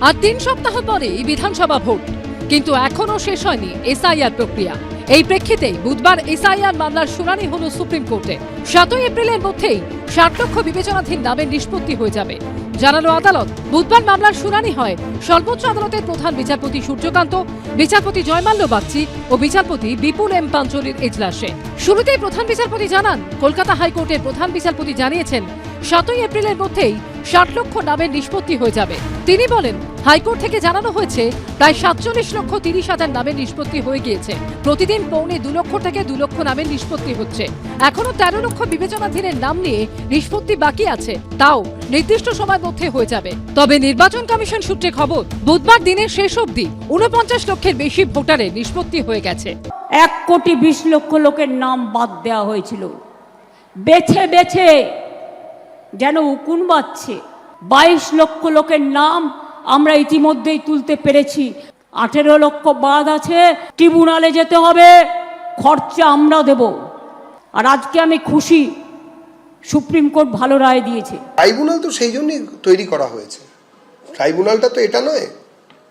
আর 3 সপ্তাহ পরেই বিধানসভা ভোট, কিন্তু এখনো শেষ হয়নি এসআইআর প্রক্রিয়া। এই প্রেক্ষিতে বুধবার এসআইআর মামলার শুনানি হলো সুপ্রিম কোর্টে। 7 এপ্রিলের মধ্যেই 60 লক্ষ বিবেচনাধীন নামের নিষ্পত্তি হয়ে যাবে জানালো আদালত। বুধবার মামলার শুনানি হয় সর্বোচ্চ আদালতের প্রধান বিচারপতি সূর্যকান্ত, বিচারপতি জয়মাল্য বাগচি ও বিচারপতি বিপুল এম পাঞ্চলির এজলাসে। শুরুতেই প্রধান বিচারপতি জানান, কলকাতা হাইকোর্টের প্রধান বিচারপতি জানিয়েছেন 7 এপ্রিলের মধ্যেই 60 লক্ষ নামের নিষ্পত্তি হয়ে যাবে। তিনি বলেন, হাইকোর্ট থেকে জানানো হয়েছে প্রায় 47,30,000 নামের নিষ্পত্তি হয়ে গিয়েছে। প্রতিদিন পৌনে 2 লক্ষ থেকে 2 লক্ষ নামের নিষ্পত্তি হচ্ছে। এখনো 13 লক্ষ বিবেচনাধীনের নাম নিয়ে নিষ্পত্তি বাকি আছে, তাও নির্দিষ্ট সময়ের মধ্যে হয়ে যাবে। তবে নির্বাচন কমিশন সূত্রে খবর, বুধবার দিনের শেষ অবধি 49 লক্ষের বেশি ভোটারের নিষ্পত্তি হয়ে গেছে। 1,20,00,000 লোকের নাম বাদ দেওয়া হয়েছিল, বেছে বেছে যেন উকুন বাজছে। 22 লক্ষ লোকের নাম আমরা ইতিমধ্যেই তুলতে পেরেছি। 18 লক্ষ বাদ আছে, ট্রিব্যুনালে যেতে হবে, খরচা আমরা দেব। আর আজকে আমি খুশি, সুপ্রিম কোর্ট ভালো রায় দিয়েছে। ট্রাইব্যুনাল তো সেই জন্যই তৈরি করা হয়েছে। ট্রাইব্যুনালটা তো এটা নয়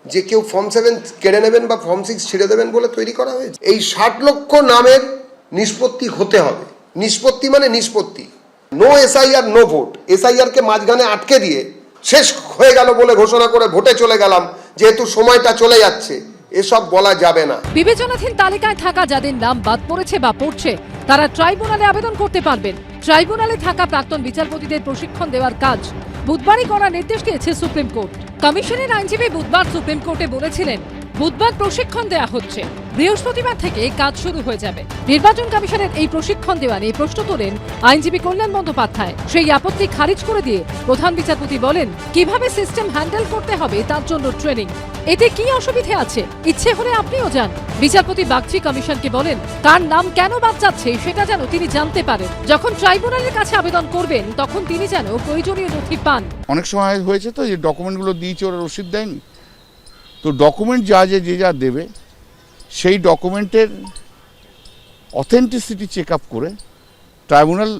যে কেউ ফর্ম 7 কেড়ে নেবেন বা ফর্ম 6 ছেড়ে দেবেন বলে তৈরি করা হয়েছে। এই 60 লক্ষ নামের নিষ্পত্তি হতে হবে। নিষ্পত্তি মানে নিষ্পত্তি, no SIR no vote. SIR কে মাঝখানে আটকে দিয়ে শেষ হয়ে গেল বলে ঘোষণা করে ভোটে চলে গেলাম, যেহেতু সময়টা চলে যাচ্ছে, এসব বলা যাবে না। বিবেচনাধীন তালিকায় থাকা যাদের নাম বাদ পড়েছে বা পড়ছে, তারা ট্রাইব্যুনালে আবেদন করতে পারবেন। ট্রাইব্যুনালে থাকা প্রাক্তন বিচারপতিদের প্রশিক্ষণ দেওয়ার কাজ বুধবারই করার নির্দেশ দিয়েছে সুপ্রিম কোর্ট। কমিশনের আইনজীবী বুধবার সুপ্রিম কোর্টে বলেছিলেন, বুধবার প্রশিক্ষণ দেওয়া হচ্ছে, বৃহস্পতিবার থেকে কাজ শুরু হয়ে যাবে। নির্বাচন কমিশনের এই প্রশিক্ষণ দেওয়া নিয়ে প্রশ্ন তোলেন আইনজীবী কল্যাণ বন্দ্যোপাধ্যায়। সেই আপত্তি খারিজ করে দিয়ে প্রধান বিচারপতি বলেন, কিভাবে সিস্টেম হ্যান্ডেল করতে হবে তার জন্য ট্রেনিং। এতে কি অসুবিধে আছে? ইচ্ছে হলে আপনিও যান। বিচারপতি বাগচি কমিশনকে বলেন, তার নাম কেন বাদ যাচ্ছে সেটা যেন তিনি জানতে পারেন। যখন ট্রাইব্যুনালের কাছে আবেদন করবেন, তখন তিনি যেন প্রয়োজনীয় নথি পান। অনেক সময় হয়েছে তো যে ডকুমেন্টগুলো দিয়েছে, ওরা রসিদ দেয়নি, তো ডকুমেন্ট যে যা দেবে সেই ডকুমেন্টের অথেন্টিসিটি চেক আপ করে ট্রাইব্যুনাল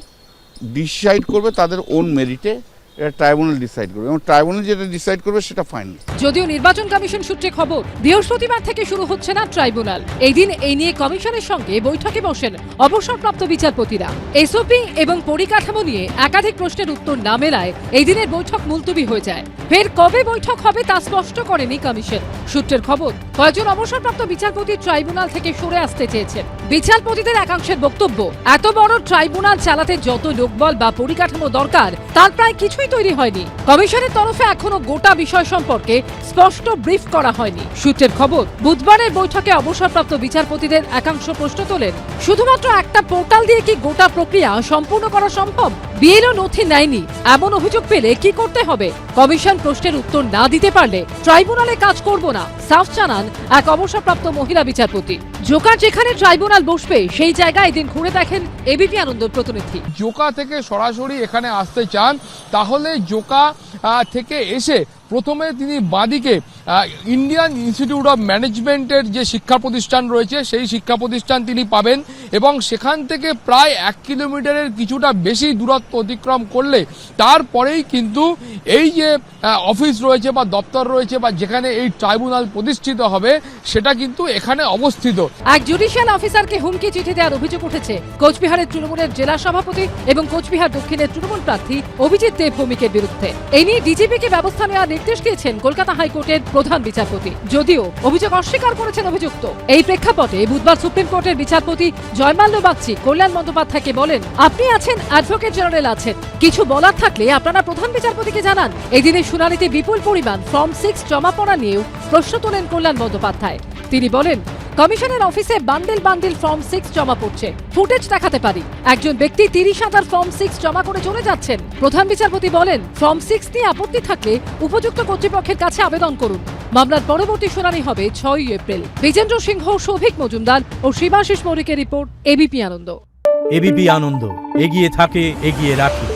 ডিসাইড করবে তাদের ওন মেরিটে। এটা ট্রাইব্যুনাল ডিসাইড করবে এবং ট্রাইব্যুনাল যেটা ডিসাইড করবে সেটা ফাইনাল। যদিও নির্বাচন কমিশন সূত্রে খবর, বৃহস্পতিবার থেকে শুরু হচ্ছে না ট্রাইব্যুনাল। এই দিন এই নিয়ে কমিশনের সঙ্গে বৈঠকে বসেন অবসরপ্রাপ্ত বিচারপতিরা। এসওপি এবং পরিকাঠামো নিয়ে একাধিক প্রশ্নের উত্তর না মেলায় এই দিনের বৈঠক মুলতবি হয়ে যায়। ফের কবে বৈঠক হবে তা স্পষ্ট করেনি কমিশন। সূত্রের খবর, কয়েকজন অবসরপ্রাপ্ত বিচারপতি ট্রাইব্যুনাল থেকে সরে আসতে চেয়েছেন। বিচারপতিদের একাংশের বক্তব্য, এত বড় ট্রাইব্যুনাল চালাতে যত লোকবল বা পরিকাঠামো দরকার তার প্রায় কিছুই তৈরি হয়নি। কমিশনের তরফে এখনো গোটা বিষয় সম্পর্কে স্পষ্ট ব্রিফ করা হয়নি। সূত্রের খবর, বুধবারের বৈঠকে অবসরপ্রাপ্ত বিচারপতিদের একাংশ প্রশ্ন তোলেন, শুধুমাত্র একটা পোর্টাল দিয়ে কি গোটা প্রক্রিয়া সম্পূর্ণ করা সম্ভব? বিএলও নথি নেয়নি এমন অভিযোগ পেলে কি করতে হবে? কমিশন প্রশ্নের উত্তর না দিতে পারলে ট্রাইব্যুনালে কাজ করব না, সাফ জানান এক অবসরপ্রাপ্ত মহিলা বিচারপতি। জোকা যেখানে ট্রাইব্যুনাল বসবে সেই জায়গায় এদিন ঘুরে দেখেন এবিপি আনন্দর প্রতিনিধি। জোকা থেকে সরাসরি এখানে আসতে চান, তাহলে জোকা থেকে এসে প্রথমে তিনি বাঁদিকে ইন্ডিয়ান ইনস্টিটিউট অফ ম্যানেজমেন্টের যে শিক্ষা প্রতিষ্ঠান রয়েছে সেই শিক্ষা প্রতিষ্ঠান তিনি পাবেন এবং সেখান থেকে প্রায় 1 কিলোমিটারের কিছুটা বেশি দূরত্ব অতিক্রম করলে তারপরেই কিন্তু এই যে অফিস রয়েছে বা দপ্তর রয়েছে বা যেখানে এই ট্রাইব্যুনাল প্রতিষ্ঠিত হবে সেটা কিন্তু এখানে অবস্থিত। এক জুডিশিয়াল অফিসারকে হুমকি চিঠি দেওয়ার অভিযোগ উঠেছে কোচবিহারের তৃণমূলের জেলা সভাপতি এবং কোচবিহার দক্ষিণের তৃণমূল প্রার্থী অভিজিৎ দেব ভৌমিকের বিরুদ্ধে। এই নিয়ে ডিজিপিকে ব্যবস্থা নেওয়ার নির্দেশ দিয়েছেন কলকাতা হাইকোর্টের প্রধান বিচারপতি, যদিও অভিযোগ অস্বীকার করেছেন অভিযুক্ত। এই প্রেক্ষাপটে বুধবার সুপ্রিম কোর্টের বিচারপতি জয়মাল্য বাগচি কল্যাণ বন্দ্যোপাধ্যায়কে বলেন, আপনি আছেন, অ্যাডভোকেট জেনারেল আছেন, কিছু বলার থাকলে আপনারা প্রধান বিচারপতিকে জানান। এই দিনের শুনানিতে বিপুল পরিমাণ ফর্ম 6 জমা পড়া নিয়েও প্রশ্ন তোলেন কল্যাণ বন্দ্যোপাধ্যায়। তিনি বলেন, কমিশনের অফিসে বান্ডিল বান্ডিল ফর্ম 6 জমা পড়ছে, ফুটেজ দেখাতে পারি। একজন ব্যক্তি 30,000 ফর্ম 6 জমা করে চলে যাচ্ছেন। প্রধান বিচারপতি বলেন, ফর্ম 6 নিয়ে আপত্তি থাকলে উপযুক্ত কর্তৃপক্ষের কাছে আবেদন করুন। মামলার পরবর্তী শুনানি হবে 6 এপ্রিল। বিজেন্দ্র সিংহ, সৌভিক মজুমদার ও শিবাশিস মৌলিকের রিপোর্ট, এবিপি আনন্দ। এবিপি আনন্দ, এগিয়ে থাকে, এগিয়ে রাখে।